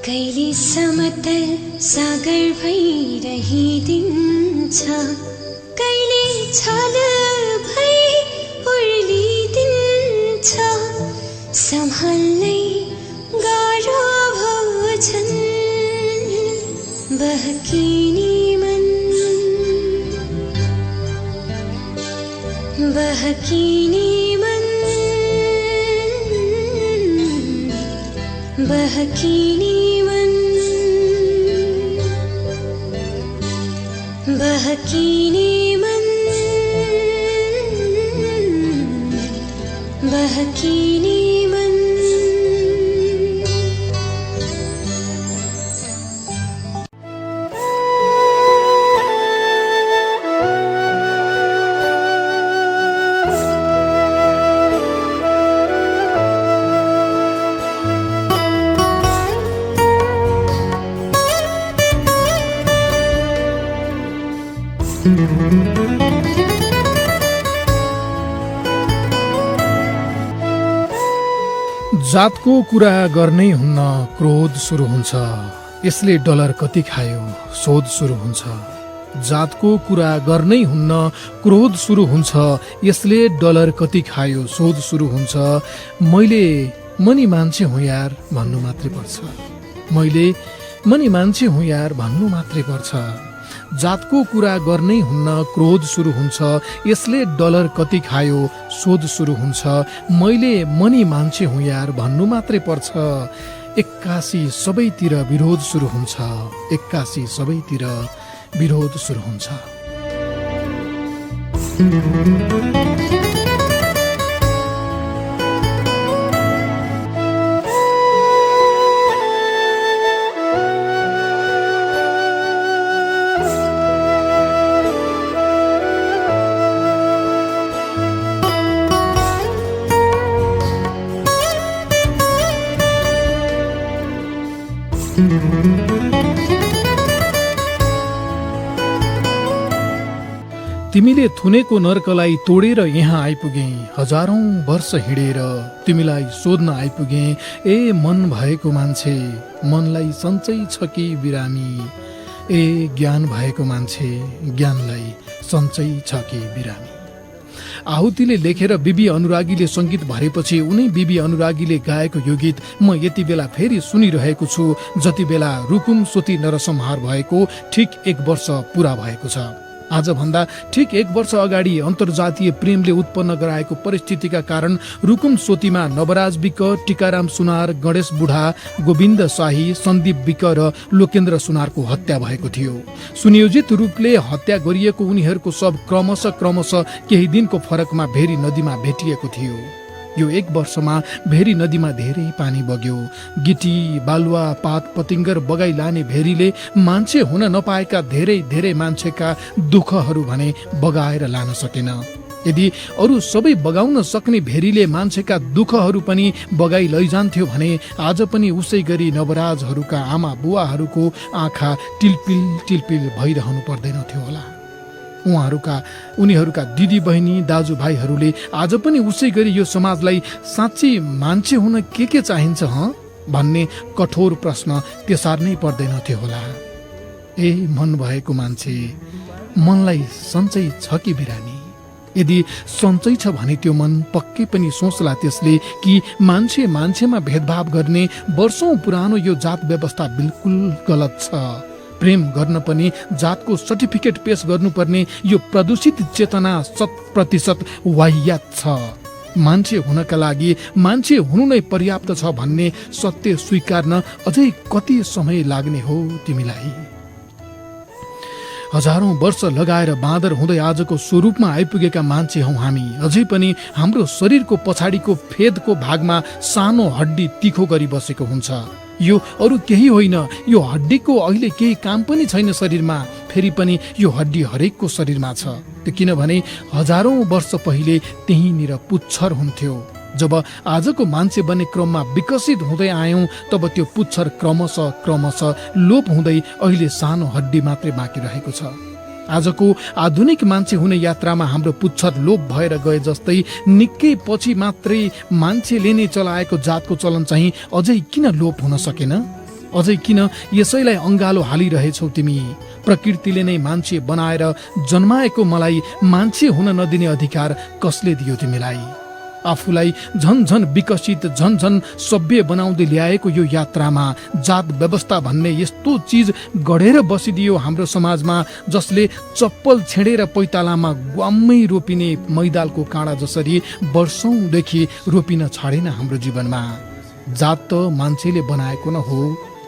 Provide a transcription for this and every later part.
कहिले समतल सागर भइरहिदिन्छ, कहिले छल भई उर्लिदिन्छ, सम्हाल्नै गाह्रो भोजन बहकिने मन, बहकिने मन, बहकिने बहकिने मन, बहकिने मन। जातको कुरा गर्नै हुन्न क्रोध सुरु हुन्छ, यसले डलर कति खायो शोध सुरु हुन्छ। जातको कुरा गर्नै हुन्न क्रोध सुरु हुन्छ, यसले डलर कति खायो शोध सुरु हुन्छ। मैले मनी मान्छे हुँ यार भन्नु मात्रै पर्छ, मैले मनी मान्छे हुँ यार भन्नु मात्रै पर्छ। जातको कुरा गर्नै हुन्न क्रोध सुरु हुन्छ, यसले डलर कति खायो शोध सुरु हुन्छ। मैले मनी मान्छे हुँ यार भन्नु मात्रै पर्छ। एक्कासी सबैतिर विरोध सुरु हुन्छ, एक्कासी सबैतिर विरोध सुरु हुन्छ। तिमीले थुनेको नर्कलाई तोडेर यहाँ आइपुगे, हजारौं वर्ष हिँडेर तिमीलाई सोध्न आइपुगे। ए मन भएको मान्छे मनलाई सन्चै छ कि बिरामी, ए ज्ञान भएको मान्छे ज्ञानलाई सन्चै छ कि बिरामी। आहुतिले लेखेर बिबी अनुरागीले संगीत भरेपछि उनै बिबी अनुरागीले गाएको यो गीत म यति बेला फेरि सुनिरहेको छु, जति बेला रुकुम सोती नरसंहार भएको ठिक 1 वर्ष पूरा भएको छ। आज भन्दा ठिक 1 वर्ष अगाडि अन्तर्जातीय प्रेमले उत्पन्न गराएको परिस्थितिका कारण रुकुम सोतीमा नवराज विक, टिकाराम सुनार, गणेश बुढा, गोविन्द शाही, सन्दीप विक र लोकेन्द्र सुनारको हत्या भएको थियो। सुनियोजित रूपले हत्या गरिएको उनीहरूको शव क्रमशः केही दिनको फरकमा भेरी नदीमा भेटिएको थियो। यो 1 वर्षमा भेरी नदीमा धेरै पानी बग्यो। गिटी, बालुवा, पात पतिङ्गर बगाई लाने भेरीले मान्छे हुन नपाएका धेरै मान्छेका दुःखहरू भने बगाएर लान सकेन। यदि अरू सबै बगाउन सक्ने भेरीले मान्छेका दुःखहरू पनि बगाई लैजान्थ्यो भने आज पनि उसै गरी नवराजहरूका आमा बुवाहरूको आँखा टिलपिल भइरहनु पर्दैन थियो होला। उनीहरूका दिदी बहिनी दाजुभाइहरूले आज पनि उसै गरी यो समाजलाई साँच्चै मान्छे हुन के चाहिन्छ भन्ने कठोर प्रश्न त्यसर नै पर्दैन थियो होला। ए मन भएको मान्छे मनलाई सन्चै छ कि बिरामी। यदि सन्चै छ भने त्यो मन पक्कै पनि सोच्ला त्यसले कि मान्छेमा भेदभाव गर्ने वर्षौं पुरानो यो जात व्यवस्था बिल्कुल गलत छ। प्रेम गर्न पनि जातको सर्टिफिकेट पेश गर्नुपर्ने यो प्रदूषित चेतना 100% वाहियात छ। मान्छे हुनका लागि मान्छे हुनु नै पर्याप्त छ भन्ने सत्य स्वीकार्न अझै कति समय लाग्ने हो तिमीलाई। हजारौं वर्ष लगाएर बाँदर हुँदै आजको स्वरूपमा आइपुगेका मान्छे हौ हामी। अझै पनि हाम्रो शरीरको पछाडिको फेदको भागमा सानो हड्डी तिखो गरी बसेको हुन्छ। यो अरू केही होइन, यो हड्डीको अहिले केही काम पनि छैन शरीरमा, फेरि पनि यो हड्डी हरेकको शरीरमा छ। त्यो किनभने हजारौं वर्ष पहिले त्यहीँनिर पुच्छर हुन्थ्यो। जब आजको मान्छे बन्ने क्रममा विकसित हुँदै आयौं तब त्यो पुच्छर क्रमशः लोप हुँदै अहिले सानो हड्डी मात्रै बाँकी रहेको छ। आजको आधुनिक मान्छे हुने यात्रामा हाम्रो पुच्छर लोप भएर गए जस्तै निकै पछि मात्रै मान्छेले नै चलाएको जातको चलन चाहिँ अझै किन लोप हुन सकेन? अझै किन यसैलाई अङ्गालो हालिरहेछौ तिमी? प्रकृतिले नै मान्छे बनाएर जन्माएको मलाई मान्छे हुन नदिने अधिकार कसले दियो तिमीलाई? आफूलाई झन विकसित झन सभ्य बनाउँदै ल्याएको यो यात्रामा जात व्यवस्था भन्ने यस्तो चिज गढेर बसिदियो हाम्रो समाजमा, जसले चप्पल छेडेर पैतालामा ग्वाम्मै रोपिने मैदालको काँडा जसरी वर्षौंदेखि रोपिन छाडेन हाम्रो जीवनमा। जात त मान्छेले बनाएको न हो,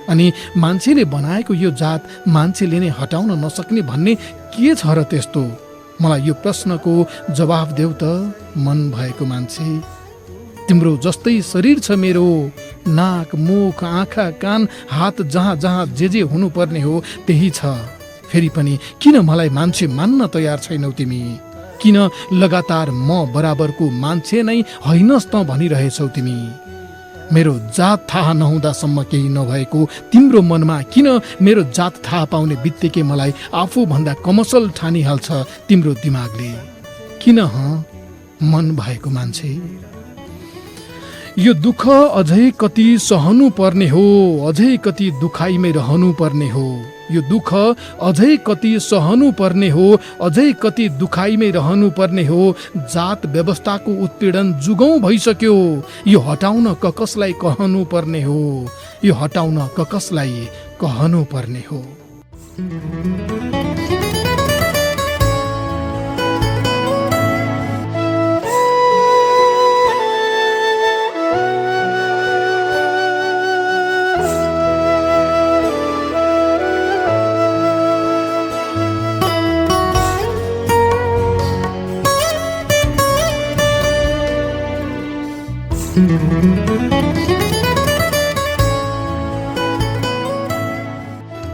अनि मान्छेले बनाएको यो जात मान्छेले नै हटाउन नसक्ने भन्ने के छ र त्यस्तो? मलाई यो प्रश्नको जवाफ देऊ त मन भएको मान्छे। तिम्रो जस्तै शरीर छ मेरो, नाक मुख आँखा कान हात जहाँ जे हुनुपर्ने हो त्यही छ। फेरि पनि किन मलाई मान्छे मान्न तयार छैनौ तिमी? किन लगातार म बराबरको मान्छे नै हैनस् त भनिरहेछौ तिमी? मेरो जात थाहा नहुँदासम्म केही नभएको तिम्रो मनमा किन मेरो जात थाहा पाउने बित्तिकै मलाई आफूभन्दा कमसल ठानिहाल्छ तिम्रो दिमागले? किन मन भएको मान्छे? यो दुःख अझै कति सहनु पर्ने हो, अझै कति दुखाइमै रहनु पर्ने हो। यो दुःख अझै कति सहनु पर्ने हो, अझै कति दुखाइमै रहनु पर्ने हो। जात व्यवस्थाको उत्पीडन जुगौं भइसक्यो। यो हटाउन कसलाई कहनु पर्ने हो? यो हटाउन कसलाई कहनु पर्ने हो?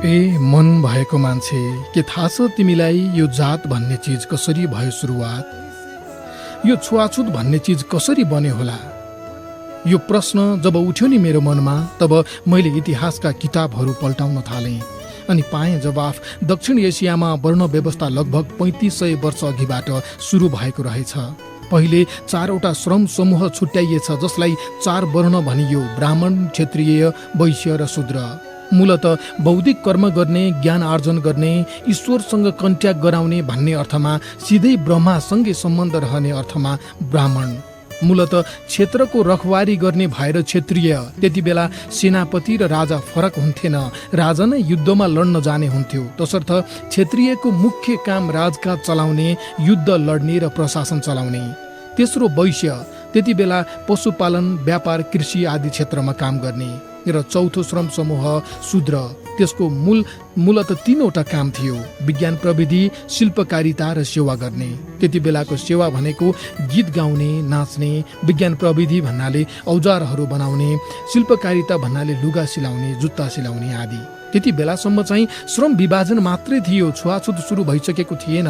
ए मन भएको मान्छे, के थाहा छ तिमीलाई यो जात भन्ने चिज कसरी भयो सुरुवात? यो छुवाछुत भन्ने चिज कसरी बन्यो होला? यो प्रश्न जब उठ्यो नि मेरो मनमा, तब मैले इतिहासका किताबहरू पल्टाउन थालेँ अनि पाएँ जवाफ दक्षिण एसियामा वर्ण व्यवस्था लगभग 3500 वर्ष अघिबाट सुरु भएको रहेछ। पहिले 4वटा श्रम समूह छुट्याइएछ, जसलाई 4 वर्ण भनियो: ब्राह्मण, क्षत्रिय, वैश्य र शूद्र। मूलत बौद्धिक कर्म गर्ने, ज्ञान आर्जन गर्ने, ईश्वरसँग कन्ट्याक्ट गराउने भन्ने अर्थमा, सिधै ब्रह्मासँगै सम्बन्ध रहने अर्थमा ब्राह्मण। मूलत क्षेत्रको रखवारी गर्ने भएर क्षत्रिय। त्यति बेला सेनापति र राजा फरक हुन्थेन, राजा नै युद्धमा लड्न जाने हुन्थ्यो। तसर्थ क्षत्रियको मुख्य काम राजकाज चलाउने, युद्ध लड्ने र प्रशासन चलाउने। तेस्रो वैश्य, त्यति बेला पशुपालन, व्यापार, कृषि आदि क्षेत्रमा काम गर्ने। र चौथो श्रम समूह शूद्र, त्यसको मूलत 3वटा काम थियो: विज्ञान प्रविधि, शिल्पकारिता र सेवा गर्ने। त्यति बेलाको सेवा भनेको गीत गाउने, नाच्ने, विज्ञान प्रविधि भन्नाले औजारहरू बनाउने, शिल्पकारिता भन्नाले लुगा सिलाउने, जुत्ता सिलाउने आदि। त्यति बेलासम्म चाहिँ श्रम विभाजन मात्रै थियो, छुवाछुत सुरु भइसकेको थिएन।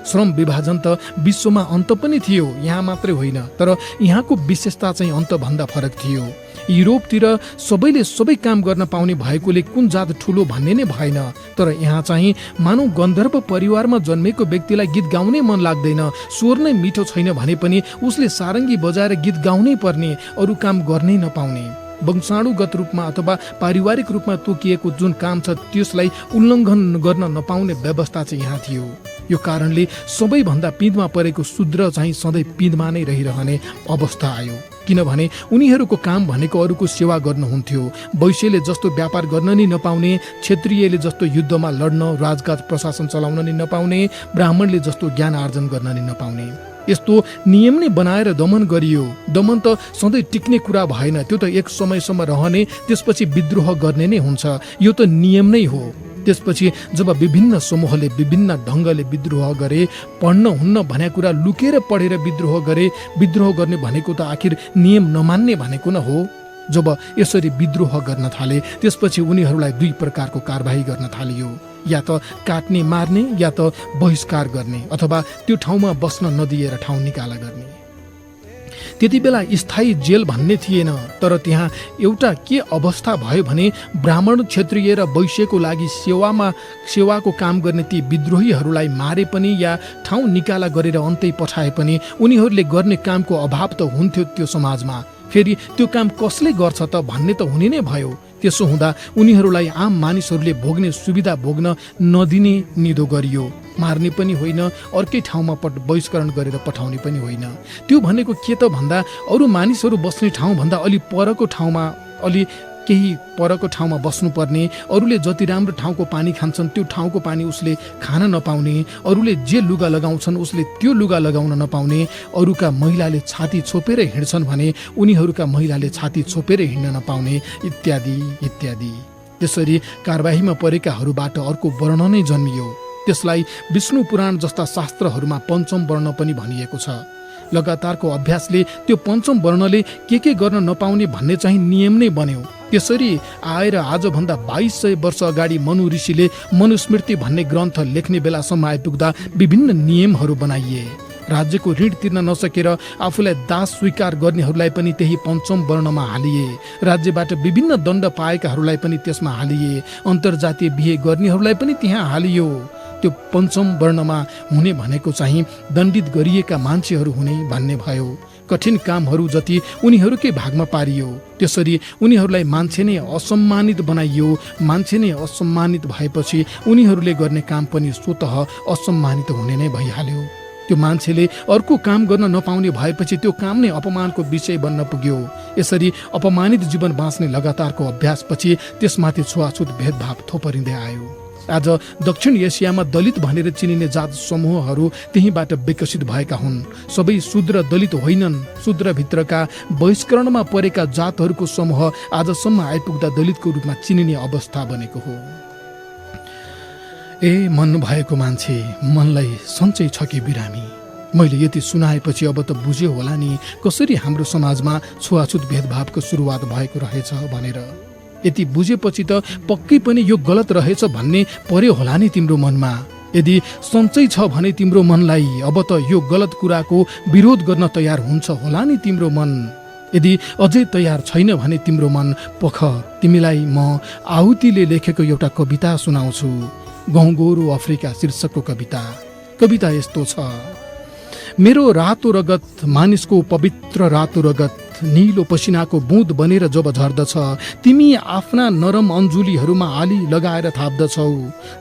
श्रम विभाजन त विश्वमा अन्त पनि थियो, यहाँ मात्रै होइन। तर यहाँको विशेषता चाहिँ अन्तभन्दा फरक थियो। युरोपतिर सबैले सबै काम गर्न पाउने भएकोले कुन जात ठुलो भन्ने नै भएन। तर यहाँ चाहिँ मानव गन्धर्व परिवारमा जन्मेको व्यक्तिलाई गीत गाउनै मन लाग्दैन, स्वर नै मिठो छैन भने पनि उसले सारङ्गी बजाएर गीत गाउनै पर्ने, अरू काम गर्नै नपाउने। वंशाणुगत रूपमा अथवा पारिवारिक रूपमा तोकिएको जुन काम छ त्यसलाई उल्लङ्घन गर्न नपाउने व्यवस्था चाहिँ यहाँ थियो। यो कारणले सबैभन्दा पिँधमा परेको शूद्र चाहिँ सधैँ पिँधमा नै रहिरहने अवस्था आयो, किनभने उनीहरूको काम भनेको अरूको सेवा गर्नुहुन्थ्यो। वैश्यले जस्तो व्यापार गर्न नै नपाउने, क्षत्रियले जस्तो युद्धमा लड्न, राजकाज प्रशासन चलाउन नै नपाउने, ब्राह्मणले जस्तो ज्ञान आर्जन गर्न नै नपाउने। यस्तो नियम नै बनाएर दमन गरियो। दमन त सधैँ टिक्ने कुरा भएन, त्यो त एक समयसम्म रहने, त्यसपछि विद्रोह गर्ने नै हुन्छ। यो त नियम नै हो। त्यसपछि जब विभिन्न समूहले विभिन्न ढङ्गले विद्रोह गरे, पढ्न हुन्न भन्ने कुरा लुकेर पढेर विद्रोह गरे, विद्रोह गर्ने भनेको त आखिर नियम नमान्ने भनेको न हो। जब यसरी विद्रोह गर्न थाले त्यसपछि उनीहरूलाई दुई प्रकारको कारबाही गर्न थालियो, या त काट्ने मार्ने या त बहिष्कार गर्ने अथवा त्यो ठाउँमा बस्न नदिएर ठाउँ निकाला गर्ने। त्यति बेला स्थायी जेल भन्ने थिएन, तर त्यहाँ एउटा के अवस्था भयो भने ब्राह्मण, क्षत्रिय र वैश्यको लागि सेवाको काम गर्ने ती विद्रोहीहरूलाई मारे पनि या ठाउँ निकाला गरेर अन्तै पठाए पनि उनीहरूले गर्ने कामको अभाव त हुन्थ्यो त्यो समाजमा। फेरि त्यो काम कसले गर्छ त भन्ने त हुने नै भयो। त्यसो हुँदा उनीहरूलाई आम मानिसहरूले भोग्ने सुविधा भोग्न नदिने निदो गरियो। मार्ने पनि होइन, अर्कै ठाउँमा बहिष्करण गरेर पठाउने पनि होइन। त्यो भनेको के त भन्दा अरू मानिसहरू बस्ने ठाउँभन्दा अलि परको ठाउँमा, अलि केही परको ठाउँमा बस्नुपर्ने, अरूले जति राम्रो ठाउँको पानी खान्छन् त्यो ठाउँको पानी उसले खान नपाउने, अरूले जे लुगा लगाउँछन् उसले त्यो लुगा लगाउन नपाउने, अरूका महिलाले छाती छोपेर हिँड्छन् भने उनीहरूका महिलाले छाती छोपेर हिँड्न नपाउने, इत्यादि इत्यादि। त्यसरी कारबाहीमा परेकाहरूबाट अर्को वर्ण नै जन्मियो। त्यसलाई विष्णु पुराण जस्ता शास्त्रहरूमा पञ्चम वर्ण पनि भनिएको छ। लगातारको अभ्यासले त्यो पञ्चम वर्णले के गर्न नपाउने भन्ने चाहिँ नियम नै बन्यो। त्यसरी आएर आजभन्दा 2200 वर्ष अगाडि मनु ऋषिले मनुस्मृति भन्ने ग्रन्थ लेख्ने बेलासम्म आइपुग्दा विभिन्न नियमहरू बनाइए। राज्यको ऋण तिर्न नसकेर आफूलाई दास स्वीकार गर्नेहरूलाई पनि त्यही पञ्चम वर्णमा हालिए। राज्यबाट विभिन्न दण्ड पाएकाहरूलाई पनि त्यसमा हालिए। अन्तर्जातीय बिहे गर्नेहरूलाई पनि त्यहाँ हालियो। त्यो पञ्चम वर्णमा हुने भनेको चाहिँ दण्डित गरिएका मान्छेहरू हुने भन्ने भयो। कठिन कामहरू जति उनीहरूकै भागमा पारियो। त्यसरी उनीहरूलाई मान्छे नै असम्मानित बनाइयो। मान्छे नै असम्मानित भएपछि उनीहरूले गर्ने काम पनि स्वतः असम्मानित हुने नै भइहाल्यो। त्यो मान्छेले अर्को काम गर्न नपाउने भएपछि त्यो काम नै अपमानको विषय बन्न पुग्यो। यसरी अपमानित जीवन बाँच्ने लगातारको अभ्यासपछि त्यसमाथि छुवाछुत भेदभाव थोपरिँदै आयो। आज दक्षिण एसियामा दलित भनेर चिनिने जात समूहहरू त्यहीबाट विकसित भएका हुन्। सबै शूद्र दलित होइनन्। शूद्रभित्रका बहिष्करणमा परेका जातहरूको समूह आजसम्म आइपुग्दा दलितको रूपमा चिनिने अवस्था बनेको हो। ए मन भएको मान्छे, मनलाई सन्चै छ कि बिरामी? मैले यति सुनाएपछि अब त बुझ्यो होला नि कसरी हाम्रो समाजमा छुवाछुत भेदभावको सुरुवात भएको रहेछ भनेर। यति बुझेपछि त पक्कै पनि यो गलत रहेछ भन्ने पर्यो होला नि तिम्रो मनमा। यदि सन्चै छ भने तिम्रो मनलाई अब त यो गलत कुराको विरोध गर्न तयार हुन्छ होला नि तिम्रो मन। यदि अझै तयार छैन भने तिम्रो मन पख, तिमीलाई म आहुतिले लेखेको एउटा कविता सुनाउँछु। गहुँगोरो अफ्रिका शीर्षकको कविता। कविता यस्तो छ। मेरो रातो रगत, मानिसको पवित्र रातो रगत, नीलो पसिनाको बुँद बनेर जब झर्दछ तिमी आफ्ना नरम अञ्जुलीहरूमा आली लगाएर थाप्दछौ।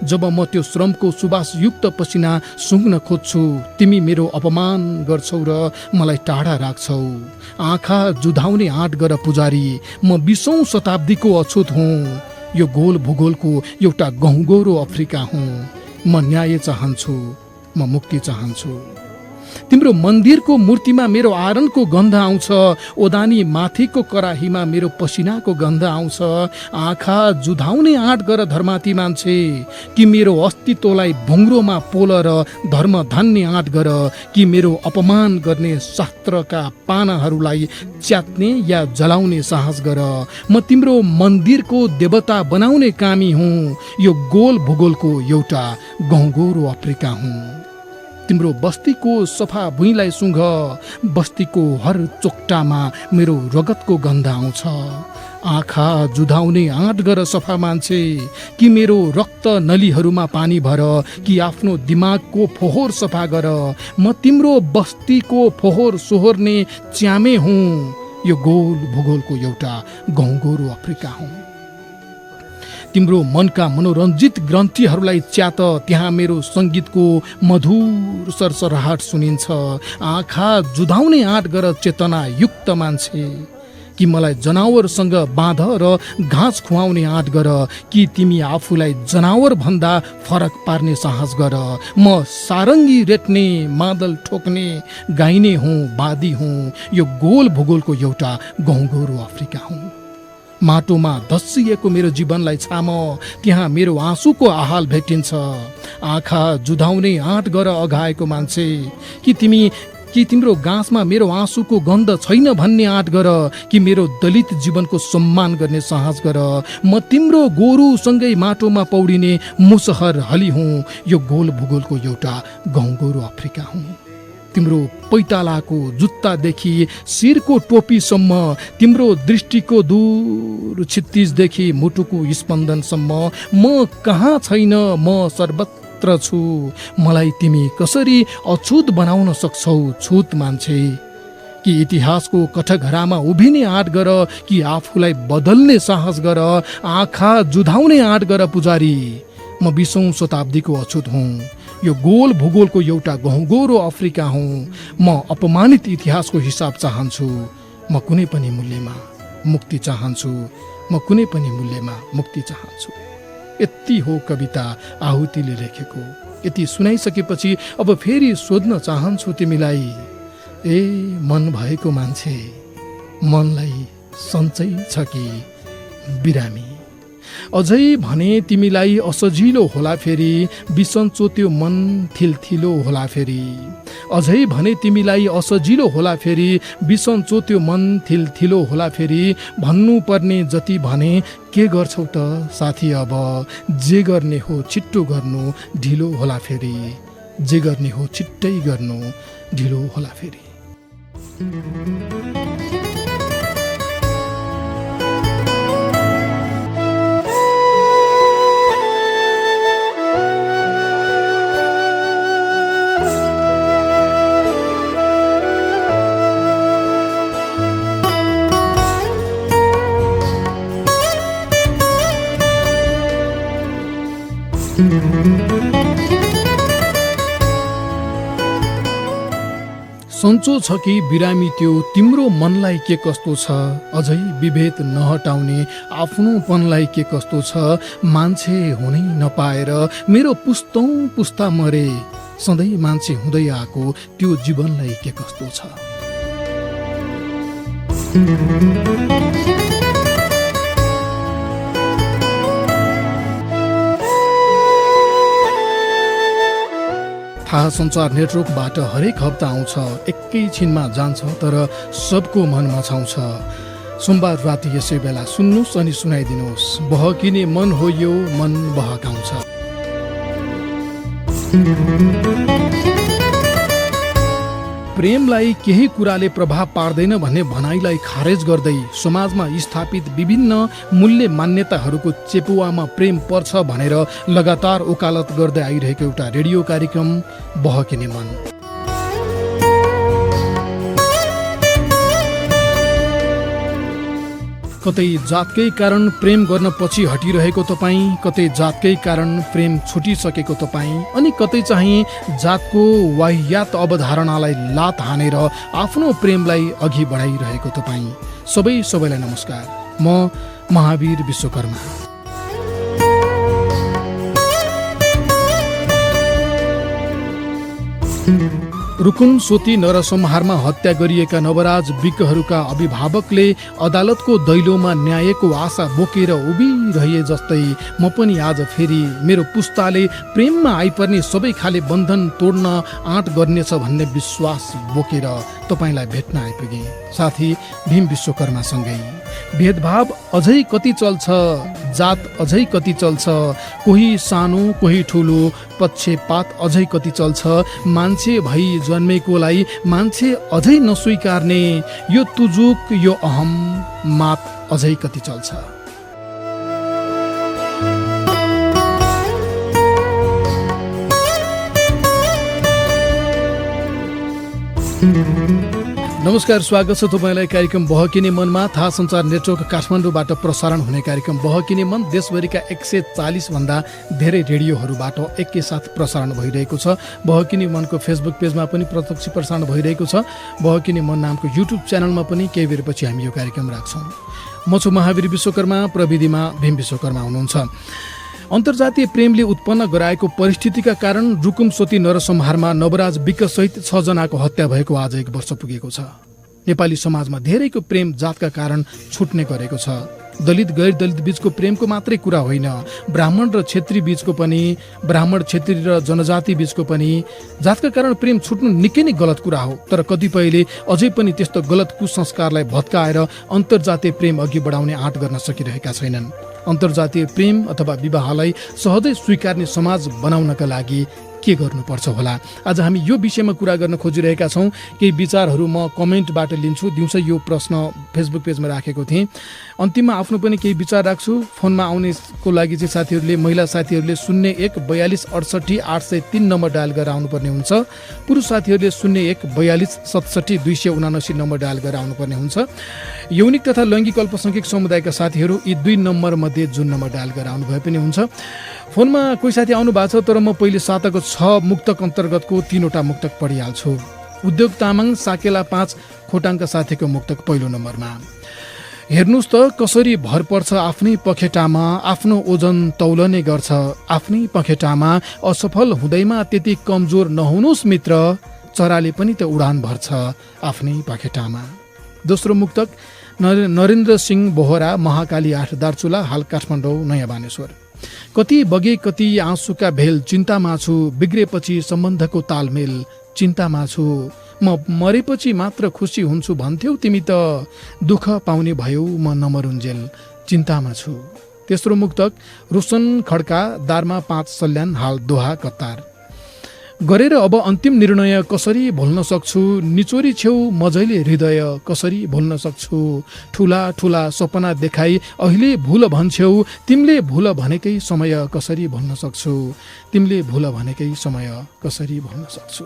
जब म त्यो श्रमको सुवासयुक्त पसिना सुँघ्न खोज्छु तिमी मेरो अपमान गर्छौ र मलाई टाढा राख्छौ। आँखा जुधाउने आँट गर पुजारी, म 20औं शताब्दीको अछुत हुँ। यो गोल भूगोलको एउटा गहुँगोरो अफ्रिका हुँ। म न्याय चाहन्छु, म मुक्ति चाहन्छु। तिम्रो मन्दिरको मूर्तिमा मेरो आरणको गन्ध आउँछ। ओदानी माथिको कराहीमा मेरो पसिनाको गन्ध आउँछ। आँखा जुधाउने आँट गर धर्माती मान्छे, कि मेरो अस्तित्वलाई भुङ्ग्रोमा पोल र धर्म धान्ने आँट गर, कि मेरो अपमान गर्ने शास्त्रका पानाहरूलाई च्यात्ने या जलाउने साहस गर। म तिम्रो मन्दिरको देवता बनाउने कामी हुँ। यो गोल भूगोलको एउटा गहुँगोरो अफ्रिका हुँ। तिम्रो बस्तीको सफा भुइँलाई सुँघ, बस्तीको हर चोक्टामा मेरो रगतको गन्ध आउँछ। आँखा जुधाउने आँट गर सफा मान्छे, कि मेरो रक्त नलीहरूमा पानी भर, कि आफ्नो दिमागको फोहोर सफा गर। म तिम्रो बस्तीको फोहोर सोहोर्ने च्यामे हुँ। यो गोल भूगोलको एउटा गहुँगोरो अफ्रिका हुँ। तिम्रो मनका मनोरञ्जित ग्रन्थीहरूलाई च्यात, त्यहाँ मेरो सङ्गीतको मधुर सरसराहट सुनिन्छ। आँखा जुधाउने आँट गर चेतना युक्त मान्छे, कि मलाई जनावरसँग बाँध र घाँस खुवाउने आँट गर, कि तिमी आफूलाई जनावर भन्दा फरक पार्ने साहस गर। म सारङ्गी रेट्ने, मादल ठोक्ने, गाइने हुँ, वादी हुँ। यो गोल भूगोलको एउटा गहुँगोरो अफ्रिका हुँ। माटोमा धस्सिएको मेरो जीवनलाई छाम, त्यहाँ मेरो आँसुको आहाल भेटिन्छ। आँखा जुधाउने आँट गर अघाएको मान्छे, कि तिमी कि तिम्रो गाँसमा मेरो आँसुको गन्ध छैन भन्ने आँट गर, कि मेरो दलित जीवनको सम्मान गर्ने साहस गर। म तिम्रो गोरुसँगै माटोमा पौडिने मुसहर हली हुँ, यो गोल भूगोलको एउटा गहुँगोरो अफ्रिका हुँ। तिम्रो पैतालाको जुत्तादेखि शिरको टोपीसम्म, तिम्रो दृष्टिको दूर क्षितिजदेखि मुटुको स्पन्दनसम्म म कहाँ छैन, म सर्वत्र छु। मलाई तिमी कसरी अछुत बनाउन सक्छौ छुत मान्छे? कि इतिहासको कठघरामा उभिने आँट गर, कि आफूलाई बदल्ने साहस गर, आँखा जुधाउने आँट गर पुजारी। म 20औं शताब्दीको अछुत हुँ, यो गोल भूगोलको एउटा गहुँगोरो अफ्रिका हुँ। म अपमानित इतिहासको हिसाब चाहन्छु, म कुनै पनि मूल्यमा मुक्ति चाहन्छु, म कुनै पनि मूल्यमा मुक्ति चाहन्छु। यति हो कविता आहुतिले लेखेको। यति सुनाइसकेपछि अब फेरि सोध्न चाहन्छु तिमीलाई, ए मन भएको मान्छे, मनलाई सन्चै छ कि बिरामी? अझै भने तिमीलाई असजिलो होला फेरि, बिसन्चो त्यो मन थिलथिलो होला फेरि। अझै भने तिमीलाई असजिलो होला फेरि, बिसन्चो त्यो मन थिलथिलो होला फेरि। भन्नुपर्ने जति भने के गर्छौ त साथी अब, जे गर्ने हो छिट्टो गर्नु ढिलो होला फेरि, जे गर्ने हो छिट्टै गर्नु ढिलो होला फेरि। सन्चो छ कि बिरामी त्यो तिम्रो मनलाई के कस्तो छ? अझै विभेद नहटाउने आफ्नोपनलाई के कस्तो छ? मान्छे हुनै नपाएर मेरो पुस्तौं पुस्ता मरे, सधैँ मान्छे हुँदै आएको त्यो जीवनलाई के कस्तो छ? थाहा सञ्चार नेटवर्कबाट हरेक हप्ता आउँछ, एकैछिनमा जान्छ, तर सबको मनमा छाउँछ। सोमबार राति यसै बेला सुन्नुहोस् अनि सुनाइदिनुहोस्। बहकिने मन हो यो, मन बहकाउँछ। प्रेमलाई केही कुराले प्रभाव पार्दैन भन्ने भनाइलाई खारेज गर्दै समाजमा स्थापित विभिन्न मूल्य मान्यताहरूको चेपुवामा प्रेम पर्छ भनेर लगातार ओकालत गर्दै आइरहेको एउटा रेडियो कार्यक्रम बहकिने मन। कतै जातकै कारण प्रेम गर्न पछि हटिरहेको तपाईँ, कतै जातकै कारण प्रेम छुटिसकेको तपाईँ, अनि कतै चाहिँ जातको वाह्यात अवधारणालाई लात हानेर आफ्नो प्रेमलाई अघि बढाइरहेको तपाईँ, सबैलाई नमस्कार। म महावीर विश्वकर्मा। रुकुम सोती नरसंहारमा हत्या गरिएका नवराज विकहरूका अभिभावकले अदालतको दैलोमा न्यायको आशा बोकेर उभिरहे जस्तै म पनि आज फेरि मेरो पुस्ताले प्रेममा आइपर्ने सबै खाले बन्धन तोड्न आँट गर्नेछ भन्ने विश्वास बोकेर तपाईँलाई भेट्न आइपुगे। साथी भीम विश्वकर्मासँगै भेदभाव अझै कति चल्छ, जात अझै कति चल्छ, कोही सानो कोही ठुलो, पक्षपात अझै कति चल्छ, मान्छे भई जन्मेकोलाई मान्छे अझै नस्वीकार्ने यो तुजुक, यो अहम मात अझै कति चल्छ। नमस्कार, स्वागत छ तपाईँलाई कार्यक्रम बहकिने मनमा। थाहा सञ्चार नेटवर्क काठमाडौँबाट प्रसारण हुने कार्यक्रम बहकिने मन देशभरिका 140 भन्दा धेरै रेडियोहरूबाट एकैसाथ प्रसारण भइरहेको छ। बहकिने मनको फेसबुक पेजमा पनि प्रत्यक्ष प्रसारण भइरहेको छ। बहकिने मन नामको युट्युब च्यानलमा पनि केही बेरपछि हामी यो कार्यक्रम राख्छौँ। म छु महावीर विश्वकर्मा, प्रविधिमा भीम विश्वकर्मा हुनुहुन्छ। अन्तर्जातीय प्रेमले उत्पन्न गराएको परिस्थितिका कारण रुकुम सोती नरसंहारमा नवराज विकसहित 6 जनाको हत्या भएको आज 1 वर्ष पुगेको छ। नेपाली समाजमा धेरैको प्रेम जातका कारण छुट्ने गरेको छ। दलित गैर दलित बीचको प्रेमको मात्रै कुरा होइन, ब्राह्मण र क्षेत्री बीचको पनि, ब्राह्मण क्षेत्री र जनजाति बीचको पनि। जातका कारण प्रेम छुट्नु निकै नै गलत कुरा हो, तर कतिपयले अझै पनि त्यस्तो गलत कुसंस्कारलाई भत्काएर अन्तर्जातीय प्रेम अघि बढाउने आँट गर्न सकिरहेका छैनन्। अन्तर्जातीय प्रेम अथवा विवाहलाई सहजै स्वीकार्ने समाज बनाउनका लागि के गर्नुपर्छ होला? आज हामी यो विषयमा कुरा गर्न खोजिरहेका छौँ। केही विचारहरू म कमेन्टबाट लिन्छु। दिउँसो यो प्रश्न फेसबुक पेजमा राखेको थिएँ। अन्तिममा आफ्नो पनि केही विचार राख्छु। फोनमा आउनेको लागि चाहिँ साथीहरूले, महिला साथीहरूले 01 42 68 803 नम्बर डायल गरेर आउनुपर्ने हुन्छ। पुरुष साथीहरूले 01 42 67 279 नम्बर डायल गरेर आउनुपर्ने हुन्छ। यौनिक तथा लैङ्गिक अल्पसङ्ख्यक समुदायका साथीहरू यी 2 नम्बर मध्ये जुन नम्बर डायल गरेर आउनु भए पनि हुन्छ। फोनमा कोही साथी आउनु भएको छ, तर म पहिले साताको 6 मुक्तक अन्तर्गतको 3वटा मुक्तक पढिहाल्छु। उद्योग तामाङ साकेला 5 खोटाङका साथीको मुक्तक पहिलो नम्बरमा। हेर्नुहोस् त कसरी भर पर्छ आफ्नै पखेटामा, आफ्नो ओजन तौलने गर्छ आफ्नै पखेटामा, असफल हुँदैमा त्यति कमजोर नहुनुहोस् मित्र, चराले पनि त उडान भर्छ आफ्नै पखेटामा। दोस्रो मुक्तक नरेन्द्र सिंह बोहरा, महाकाली 8 दार्चुला, हाल काठमाडौँ नयाँ बानेश्वर। कति बगे कति आँसुका भेल, चिन्तामा छु बिग्रेपछि सम्बन्धको तालमेल, चिन्तामा छु म मरेपछि मात्र खुसी हुन्छु भन्थ्यौ तिमी त, दुःख पाउने भयौ म नमरुन्जेल, चिन्तामा छु। तेस्रो मुक्तक रोशन खड्का, दारमा 5 सल्यान, हाल दोहा कतार। गरेर अब अन्तिम निर्णय कसरी भुल्न सक्छु, निचोरी छेउ मजैले हृदय कसरी भुल्न सक्छु, ठुला ठुला सपना देखाई अहिले भुल भन्छौ, तिमीले भुल भनेकै समय कसरी भुल्न सक्छु, तिमीले भुल भनेकै समय कसरी भुल्न सक्छु।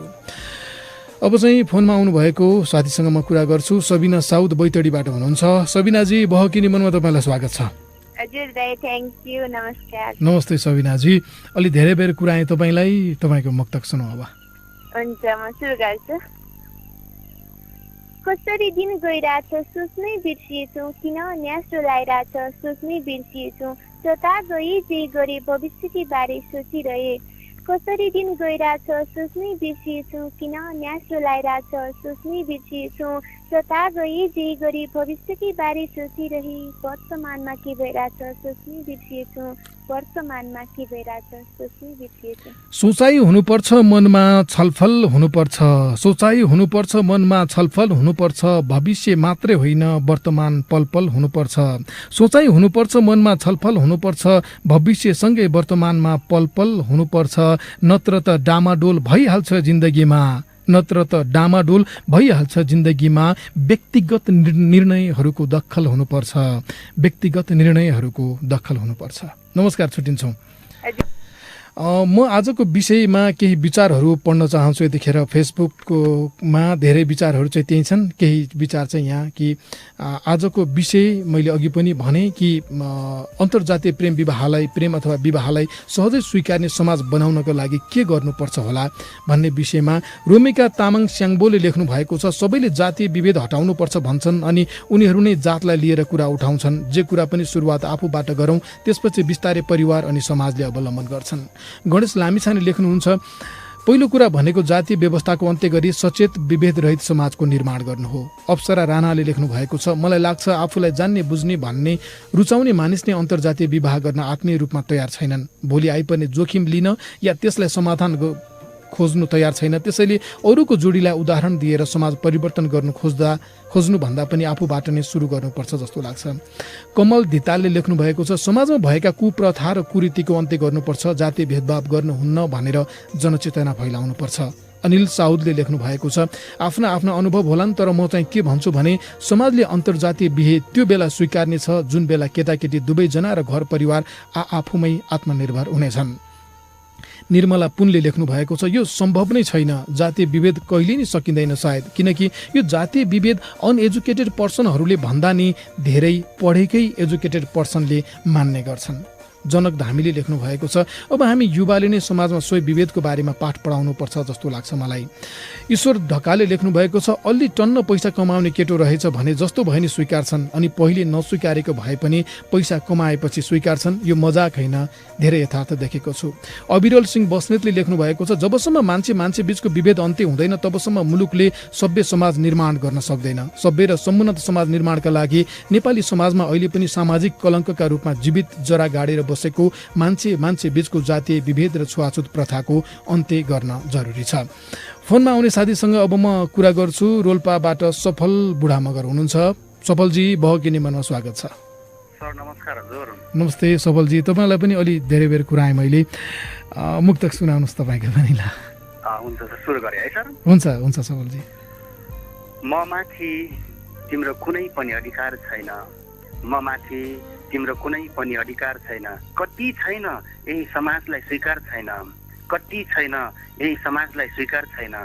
अब चाहिँ फोनमा आउनुभएको साथीसँग म कुरा गर्छु। सबिना साउद बैतडीबाट हुनुहुन्छ। सबिनाजी, बहकिनी मनमा तपाईँलाई स्वागत छ। हजुर दाइ, थ्याङ्क यू, नमस्कार। नमस्ते सबिनाजी, अलि धेरै बेर कुराएँ तपाईँलाई, तपाईँको मुक्तक सुनौ अब। हुन्छ, म सुरु गर्छु। कसरी दिन गइरहेछ सोच्नै बिर्सिएछु, किन न्यास्रो लागिरहेछ सोच्नै बिर्सिएछु, जता गई जे गरे भविष्यकी बारे सोचिरहे, कसरी दिन गइरहेछ सोच्नै बिर्सिएछु, किन न्यास्रो लागिरहेछ सोच्नै बिर्सिएछु, जता गई जे गरी भविष्यकी बारे सोचिरहे, वर्तमानमा के भइरहेछ सोच्नै बिर्सिएछु, वर्तमानमा के भइरहेछ सोच्नै बिर्सिएछु। सोचाइ हुनुपर्छ मनमा छलफल हुनुपर्छ, सोचाइ हुनुपर्छ मनमा छलफल हुनुपर्छ, भविष्य मात्रै होइन वर्तमान पल पल हुनुपर्छ, सोचाइ हुनुपर्छ मनमा छलफल हुनुपर्छ, भविष्यसँगै वर्तमानमा पल पल हुनुपर्छ, नत्र त डामाडोल भइहाल्छ जिन्दगीमा, नत्र त डामाडोल भइहाल्छ जिन्दगीमा, व्यक्तिगत निर्णयहरूको दखल हुनुपर्छ, व्यक्तिगत निर्णयहरूको दखल हुनुपर्छ। नमस्कार, छुट्टिन्छौँ। म आजको विषयमा केही विचारहरू पढ्न चाहन्छु। यतिखेर फेसबुकमा धेरै विचारहरू चाहिँ त्यही छन्। केही विचार चाहिँ यहाँ कि आजको विषय मैले अघि पनि भने कि अन्तर्जातीय प्रेम अथवा विवाहलाई सहजै स्वीकार्ने समाज बनाउनको लागि के गर्नुपर्छ होला भन्ने विषयमा रोमिका तामाङ स्याङ्बोले लेख्नु भएको छ। सबैले जातीय विभेद हटाउनुपर्छ भन्छन् अनि उनीहरू नै जातलाई लिएर कुरा उठाउँछन्। जे कुरा पनि सुरुवात आफूबाट गरौँ, त्यसपछि बिस्तारै परिवार अनि समाजले अवलम्बन गर्छन्। गणेश लामिछाने लेख्नुहुन्छ, पहिलो कुरा भनेको जातीय व्यवस्थाको अन्त्य गरी सचेत विभेद रहित समाजको निर्माण गर्नु हो। अप्सरा राणाले लेख्नु भएको छ, मलाई लाग्छ आफूलाई जान्ने बुझ्ने भन्ने रुचाउने मानिस नै अन्तर्जातीय विवाह गर्न आत्मीय रूपमा तयार छैनन्। भोलि आइपर्ने जोखिम लिन या त्यसलाई समाधान खोज्नु तयार छैन। त्यसैले अरूको जोडीलाई उदाहरण दिएर समाज परिवर्तन गर्नु खोज्नुभन्दा पनि आफूबाट नै सुरु गर्नुपर्छ जस्तो लाग्छ। कमल धितालले लेख्नु भएको छ, समाजमा भएका कुप्रथा र कुरीतिको अन्त्य गर्नुपर्छ, जातीय भेदभाव गर्नुहुन्न भनेर जनचेतना फैलाउनुपर्छ। अनिल साउदले लेख्नु भएको छ, आफ्ना आफ्ना अनुभव होलान्, तर म चाहिँ के भन्छु भने समाजले अन्तर्जातीय बिहे त्यो बेला स्वीकार्ने छ जुन बेला केटाकेटी दुवैजना र घर परिवार आफूमै आत्मनिर्भर हुनेछन्। निर्मला पुनले लेख्नु भएको छ, यो सम्भव नै छैन। जातीय विभेद कहिले नै सकिँदैन सायद, किनकि यो जातीय विभेद अनएजुकेटेड पर्सनहरूले भन्दा नि धेरै पढेकै एजुकेटेड पर्सनले मान्ने गर्छन्। जनक धामीले लेख्नु भएको छ। अब हामी युवाले नै समाजमा सोही विभेदको बारेमा पाठ पढाउनु पर्छ जस्तो लाग्छ मलाई। ईश्वर ढकालले लेख्नु भएको छ, अलि टन्न पैसा कमाउने केटो रहेछ भने जस्तो भए नि स्वीकार्छन्, अनि पहिले नस्वीकारेको भए पनि पैसा कमाएपछि स्वीकार्छन्। यो मजाक होइन, धेरै यथार्थ देखेको छु। अविरल सिंह बस्नेतले लेख्नु भएको छ, जबसम्म मान्छे बीचको विभेद अन्त्य हुँदैन तबसम्म मुलुकले सभ्य समाज निर्माण गर्न सक्दैन। सभ्य र समुन्नत समाज निर्माणका लागि नेपाली समाजमा अहिले पनि सामाजिक कलङ्कका रूपमा जीवित जरा गाडेर बसेको मान्छे बीचको जातीय विभेद र छुवाछुत प्रथाको अन्त्य गर्न जरुरी छ। फोनमा आउने साथीसँग अब म कुरा गर्छु। रोल्पाबाट सफल बुढा मगर हुनुहुन्छ। सफलजी, बहकिने मनमा स्वागत छ। सर नमस्कार। हजुर नमस्ते सफलजी, तपाईँलाई पनि अलि धेरै बेर कुरा आएँ मैले। मुक्तक सुनाउनुहोस् तपाईँको पनि। ल हुन्छ सर, सुरु गरेँ है सर। हुन्छ सफलजी। म माथि तिम्रो कुनै पनि अधिकार छैन, म माथि तिम्रो कुनै पनि अधिकार छैन। कति छैन यही समाजलाई स्वीकार छैन, कति छैन यही समाजलाई स्वीकार छैन।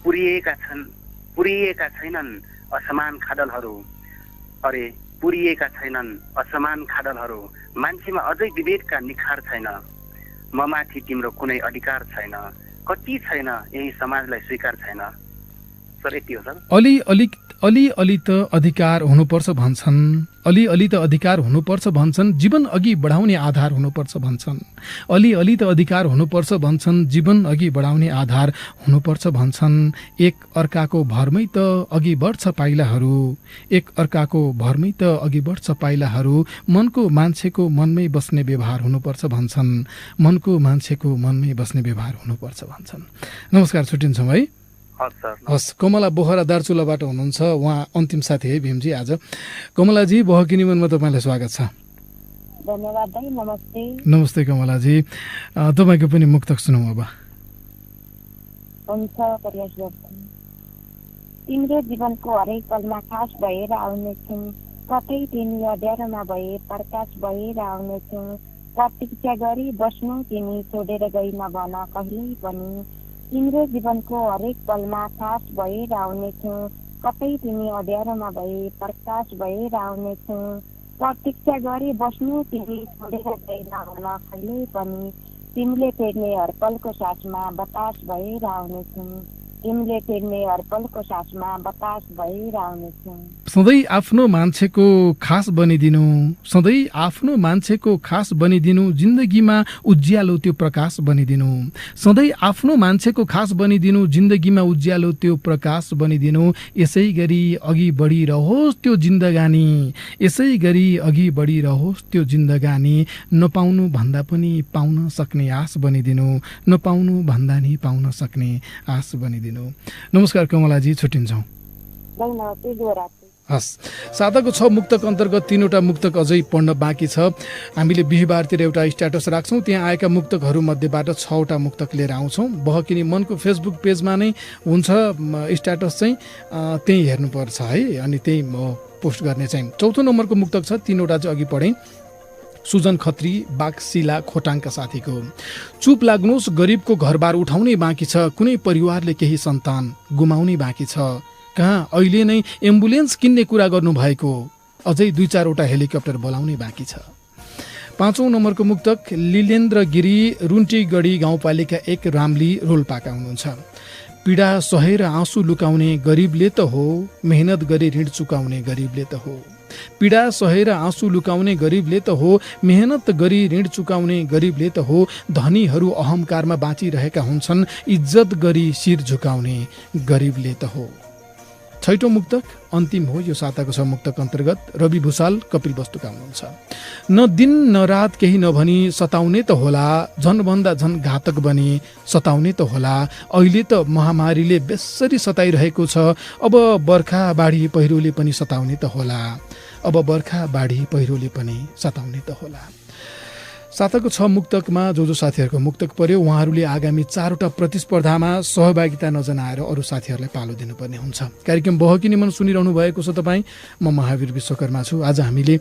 पुरिएका छैनन् असमान खाडलहरू, अरे पुरिएका छैनन् असमान खाडलहरू। मान्छेमा अझै विवेकका निखार छैन, म माथि तिम्रो कुनै अधिकार छैन, कति छैन यही समाजलाई स्वीकार छैन। सर यति हो सर। अलि त अधिकार हुनुपर्छ भन्छन्, अलि त अधिकार हुनुपर्छ भन्छन्, जीवन अघि बढाउने आधार हुनुपर्छ भन्छन्। अलि त अधिकार हुनुपर्छ भन्छन्, जीवन अघि बढाउने आधार हुनुपर्छ भन्छन्। एक अर्काको भरमै त अघि बढ्छ पाइलाहरू, एक अर्काको भरमै त अघि बढ्छ पाइलाहरू। मनको मान्छेको मनमै बस्ने व्यवहार हुनुपर्छ भन्छन्, मनको मान्छेको मनमै बस्ने व्यवहार हुनुपर्छ भन्छन्। नमस्कार, छुट्टिन्छौँ है। हस्, कमला बोहरा दार्चुलाबाट हुनुहुन्छ, उहाँ अन्तिम साथी है भीमजी आज। कमलाजी, बहकिनी मनमा तपाईँलाई स्वागत छ। धन्यवाद दाइ, नमस्ते। नमस्ते कमलाजी, तपाईँको पनि मुक्तक सुनौँ अब। हुन्छ, प्रयास गर्छु। तिम्रो जीवनको हरेक पलमा खास भएर आउनेछौँ, कतै तिमी अँध्यारोमा भए प्रकाश भएर आउनेछौँ। प्रतीक्षा गरी बस्नु तिमी छोडेर गइन भन कहिल्यै पनि। तिम्रो जीवनको हरेक पलमा खास भएर आउनेछौँ, कतै तिमी अँध्यारोमा भए प्रकाश भएर आउनेछौँ। प्रतीक्षा गरी बस्नु तिमी छोडेर गइन भन कहिल्यै पनि। तिमीले फेर्ने हर पलको सासमा बतास भएर आउनेछौँ, तिमीले फेर्ने हर पलको सासमा बतास भएर आउनेछौँ। सधैँ आफ्नो मान्छेको खास बनिदिनु, सधैँ आफ्नो मान्छेको खास बनिदिनु, जिन्दगीमा उज्यालो त्यो प्रकाश बनिदिनु। सधैँ आफ्नो मान्छेको खास बनिदिनु, जिन्दगीमा उज्यालो त्यो प्रकाश बनिदिनु। यसै गरी अघि बढिरहोस् त्यो जिन्दगानी, यसै गरी अघि बढिरहोस् त्यो जिन्दगानी। नपाउनु भन्दा पनि पाउन सक्ने आश बनिदिनु, नपाउनु भन्दा नि पाउन सक्ने आश बनिदिनु। नमस्कार कमलाजी, छुट्टिन्छौँ। हस्, साताको 6 मुक्तक अन्तर्गत 3वटा मुक्तक अझै पढ्न बाँकी छ। हामीले बिहिबारतिर एउटा स्ट्याटस राख्छौँ, त्यहाँ आएका मुक्तकहरू मध्येबाट 6वटा मुक्तक लिएर आउँछौँ। बहकिनी मनको फेसबुक पेजमा नै हुन्छ स्ट्याटस चाहिँ, त्यही हेर्नुपर्छ है, अनि त्यही पोस्ट गर्ने चाहिँ। 4थो नम्बरको मुक्तक छ, 3वटा चाहिँ अघि पढेँ। सुजन खत्री, बागसिला खोटाङका साथीको। चुप लाग्नुहोस्, गरिबको घरबार उठाउनै बाँकी छ, कुनै परिवारले केही सन्तान गुमाउनै बाँकी छ। कहाँ अहिले नै एम्बुलेन्स किन्ने कुरा गर्नुभएको, अझै 2-4वटा हेलिकप्टर बोलाउनै बाँकी छ। 5औं नम्बरको मुक्तक लिलेन्द्र गिरी, रुन्टीगढी गाउँपालिका 1 रामली रोल्पाका हुनुहुन्छ। पीडा सहेर आँसु लुकाउने गरिबले त हो, मेहनत गरी ऋण चुकाउने गरिबले त हो। पीडा सहेर आँसु लुकाउने गरिबले त हो, मेहनत गरी ऋण चुकाउने गरिबले त हो। धनीहरू अहङ्कारमा बाँचिरहेका हुन्छन्, इज्जत गरी शिर झुकाउने गरिबले त हो। 6औं मुक्तक अन्तिम हो यो साताको 6 मुक्तक अन्तर्गत। रवि भूषाल कपिल वस्तुका हुनुहुन्छ। न दिन न रात केही नभनी सताउने त होला, झनभन्दा झन घातक बनी सताउने त होला। अहिले त महामारीले बेसरी सताइरहेको छ, अब बर्खा बाढी पहिरोले पनि सताउने त होला, अब बर्खा बाढी पहिरोले पनि सताउने त होला। साताको 6 मुक्तकमा जो साथीहरूको मुक्तक पर्यो, उहाँहरूले आगामी 4वटा प्रतिस्पर्धामा सहभागिता नजनाएर अरू साथीहरूलाई पालो दिनुपर्ने हुन्छ। कार्यक्रम बहकिनी मन सुनिरहनु भएको छ तपाईँ, म महावीर विश्वकर्मा छु। आज हामीले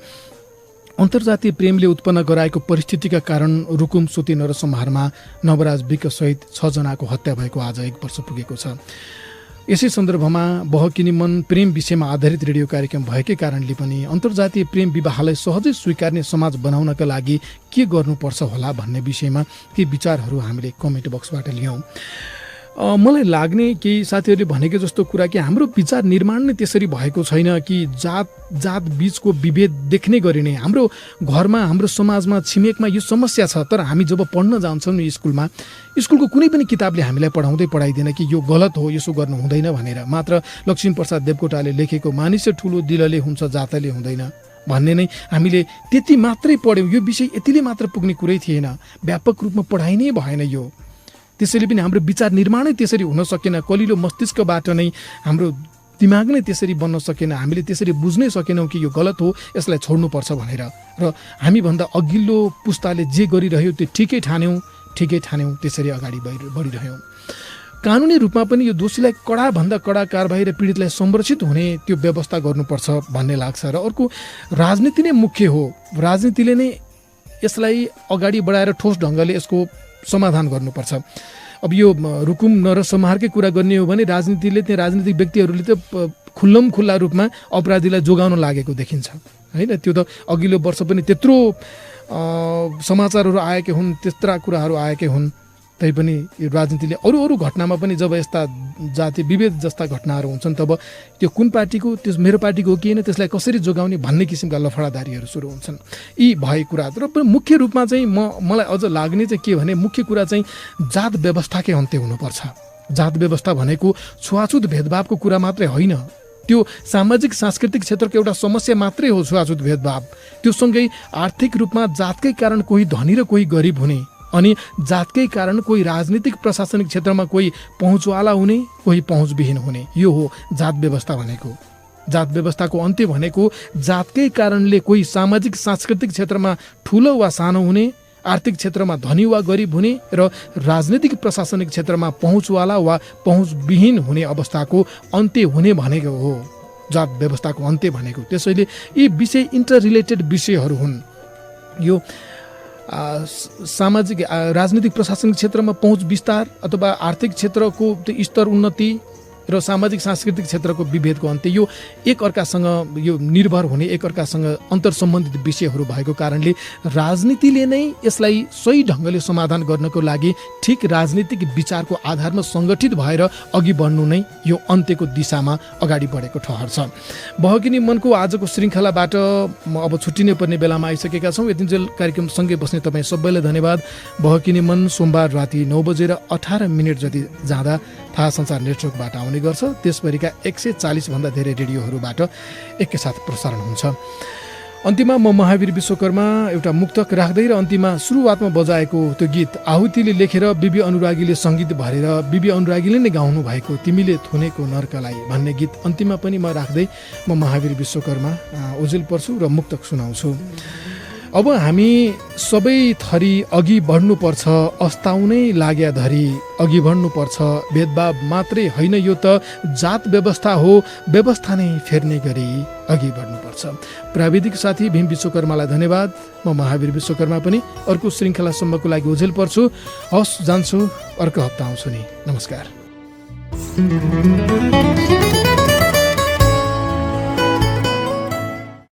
अन्तर्जातीय प्रेमले उत्पन्न गराएको परिस्थितिका कारण रुकुम सुती नरसंहारमा नवराज विक सहित 6 जनाको हत्या भएको आज 1 वर्ष पुगेको छ। यसै सन्दर्भमा बहकिनी मन प्रेम विषयमा आधारित रेडियो कार्यक्रम भएकै कारणले पनि अन्तर्जातीय प्रेम विवाहलाई सहजै स्वीकार्ने समाज बनाउनका लागि के गर्नुपर्छ होला भन्ने विषयमा केही विचारहरू हामीले कमेन्ट बक्सबाट लियौँ। मलाई लाग्ने केही साथीहरूले भनेको जस्तो कुरा कि हाम्रो विचार निर्माण नै त्यसरी भएको छैन कि जात बीचको विभेद देख्ने गरिने। हाम्रो घरमा, हाम्रो समाजमा, छिमेकमा यो समस्या छ, तर हामी जब पढ्न जान्छौँ नि स्कुलको कुनै पनि किताबले हामीलाई पढाउँदैन कि यो गलत हो, यसो गर्नु हुँदैन भनेर। मात्र लक्ष्मीप्रसाद देवकोटाले लेखेको मानिस ठुलो दिलले हुन्छ जातले हुँदैन भन्ने नै हामीले त्यति मात्रै पढ्यौँ। यो विषय यतिले मात्र पुग्ने कुरै थिएन, व्यापक रूपमा पढाइ नै भएन यो। त्यसैले पनि हाम्रो विचार निर्माणै त्यसरी हुन सकेन, कलिलो मस्तिष्कबाट नै हाम्रो दिमाग नै त्यसरी बन्न सकेन, हामीले त्यसरी बुझ्नै सकेनौँ कि यो गलत हो, यसलाई छोड्नुपर्छ भनेर। र हामीभन्दा अघिल्लो पुस्ताले जे गरिरह्यो त्यो ठिकै ठान्यौँ, त्यसरी अगाडि बढिरह्यौँ। कानुनी रूपमा पनि यो दोषीलाई कडाभन्दा कडा कारबाही र पीडितलाई संरक्षित हुने त्यो व्यवस्था गर्नुपर्छ भन्ने लाग्छ। र अर्को, राजनीति नै मुख्य हो। राजनीतिले नै यसलाई अगाडि बढाएर ठोस ढङ्गले यसको समाधान गर्नुपर्छ। अब यो रुकुम नरसंहारकै कुरा गर्ने हो भने राजनीतिले त्यहाँ राजनीतिक व्यक्तिहरूले त खुल्ला रूपमा अपराधीलाई जोगाउन लागेको देखिन्छ होइन। त्यो त अघिल्लो वर्ष पनि त्यत्रो समाचारहरू आएकै हुन्, त्यस्ता कुराहरू आएकै हुन्। तैपनि यो राजनीतिले अरू घटनामा पनि जब यस्ता जाति विभेद जस्ता घटनाहरू हुन्छन् तब त्यो कुन पार्टीको, त्यो मेरो पार्टीको हो कि होइन, त्यसलाई कसरी जोगाउने भन्ने किसिमका लफडादारीहरू सुरु हुन्छन्। यी भए कुरा र पनि मुख्य रूपमा चाहिँ मलाई अझ लाग्ने चाहिँ के भने मुख्य कुरा चाहिँ जात व्यवस्थाकै अन्त्य हुनुपर्छ। जात व्यवस्था भनेको छुवाछुत भेदभावको कुरा मात्रै होइन, त्यो सामाजिक सांस्कृतिक क्षेत्रको एउटा समस्या मात्रै हो छुवाछुत भेदभाव। त्यो सँगै आर्थिक रूपमा जातकै कारण कोही धनी र कोही गरिब हुने, अनि जातकै कारण कोही राजनीतिक प्रशासनिक क्षेत्रमा कोही पहुँचवाला हुने, कोही पहुँचविहीन हुने, यो हो जात व्यवस्था भनेको। जात व्यवस्थाको अन्त्य भनेको जातकै कारणले कोही सामाजिक सांस्कृतिक क्षेत्रमा ठुलो वा सानो हुने, आर्थिक क्षेत्रमा धनी वा गरिब हुने र राजनीतिक प्रशासनिक क्षेत्रमा पहुँचवाला वा पहुँचविहीन हुने अवस्थाको अन्त्य हुने भनेको हो जात व्यवस्थाको अन्त्य भनेको। त्यसैले यी विषय इन्टर रिलेटेड विषयहरू हुन्। यो सामाजिक राजनीतिक प्रशासनिक क्षेत्रमा पहुँच विस्तार अथवा आर्थिक क्षेत्रको स्तर उन्नति र सामाजिक सांस्कृतिक क्षेत्रको विभेदको अन्त्य, यो एकअर्कासँग यो निर्भर हुने, एकअर्कासँग अन्तर्सम्बन्धित विषयहरू भएको कारणले राजनीतिले नै यसलाई सही ढङ्गले समाधान गर्नको लागि ठिक राजनीतिक विचारको आधारमा सङ्गठित भएर अघि बढ्नु नै यो अन्त्यको दिशामा अगाडि बढेको ठहर छ। बहकिनी मनको आजको श्रृङ्खलाबाट म अब छुट्टिने पर्ने बेलामा आइसकेका छौँ। यतिन्जेल कार्यक्रम सँगै बस्ने तपाईँ सबैलाई धन्यवाद। बहकिनी मन सोमबार राति 9:18 जति जाँदा थाहा संसार नेटवर्कबाट आउने गर्छ। त्यसभरिका 140 भन्दा धेरै रेडियोहरूबाट एकैसाथ प्रसारण हुन्छ। अन्तिममा म महावीर विश्वकर्मा एउटा मुक्तक राख्दै र अन्तिममा सुरुवातमा बजाएको त्यो गीत आहुतिले लेखेर बिबी अनुरागीले सङ्गीत भरेर बिबी अनुरागीले नै गाउनु भएको तिमीले थुनेको नर्कलाई भन्ने गीत अन्तिममा पनि म राख्दै म महावीर विश्वकर्मा ओजेल पर्छु र मुक्तक सुनाउँछु। अब हामी सबै थरी अघि बढ्नुपर्छ, अस्ताउनै लाग्या धरी अघि बढ्नुपर्छ। भेदभाव मात्रै होइन, यो त जात व्यवस्था हो, व्यवस्था नै फेर्ने गरी अघि बढ्नुपर्छ। प्राविधिक साथी भीम विश्वकर्मालाई धन्यवाद। म महावीर विश्वकर्मा पनि अर्को श्रृङ्खलासम्मको लागि ओझेल पर्छु। हस्, जान्छु, अर्को हप्ता आउँछु नि। नमस्कार।